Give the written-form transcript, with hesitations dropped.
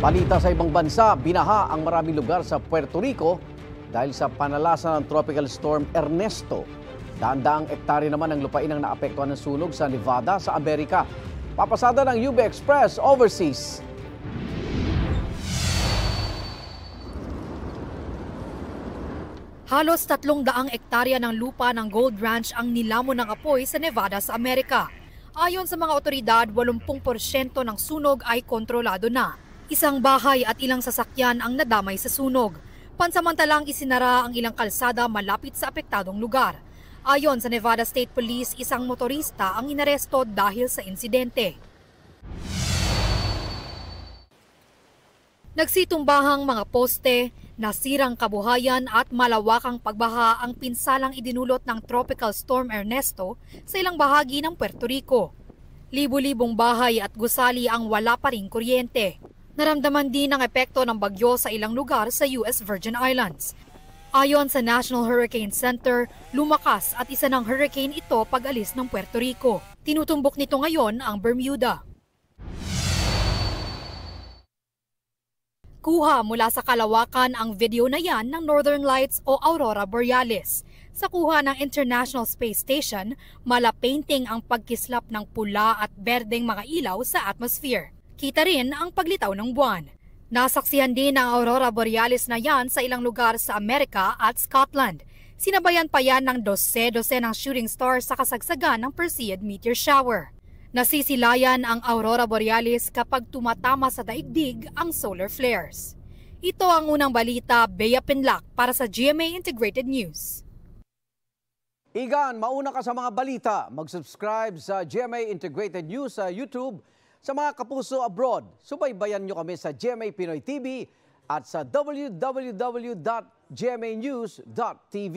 Balita sa ibang bansa, binaha ang maraming lugar sa Puerto Rico dahil sa panalasa ng Tropical Storm Ernesto. Daan-daang ektarya naman ang lupain ang naapektuhan ng sunog sa Nevada sa Amerika. Papasada ng UB Express Overseas. Halos 300 ektarya ng lupa ng Gold Ranch ang nilamon ng apoy sa Nevada sa Amerika. Ayon sa mga otoridad, 80% ng sunog ay kontrolado na. Isang bahay at ilang sasakyan ang nadamay sa sunog. Pansamantalang isinara ang ilang kalsada malapit sa apektadong lugar. Ayon sa Nevada State Police, isang motorista ang inaresto dahil sa insidente. Nagsitumbahang mga poste, nasirang kabuhayan at malawakang pagbaha ang pinsalang idinulot ng Tropical Storm Ernesto sa ilang bahagi ng Puerto Rico. Libu-libong bahay at gusali ang wala pa ring kuryente. Naramdaman din ang epekto ng bagyo sa ilang lugar sa US Virgin Islands. Ayon sa National Hurricane Center, lumakas at isa ng hurricane ito pag-alis ng Puerto Rico. Tinutumbok nito ngayon ang Bermuda. Kuha mula sa kalawakan ang video na yan ng Northern Lights o Aurora Borealis. Sa kuha ng International Space Station, mala-painting ang pagkislap ng pula at berdeng mga ilaw sa atmosphere. Kita rin ang paglitaw ng buwan. Nasaksihan din ang Aurora Borealis na yan sa ilang lugar sa Amerika at Scotland. Sinabayan pa yan ng 12 ng shooting stars sa kasagsagan ng Perseid meteor shower. Nasisilayan ang Aurora Borealis kapag tumatama sa daigdig ang solar flares. Ito ang unang balita, Bea Pinlac para sa GMA Integrated News. Igan, mauna ka sa mga balita. Mag-subscribe sa GMA Integrated News sa YouTube. Sa mga kapuso abroad, subaybayan nyo kami sa GMA Pinoy TV at sa www.gmanews.tv.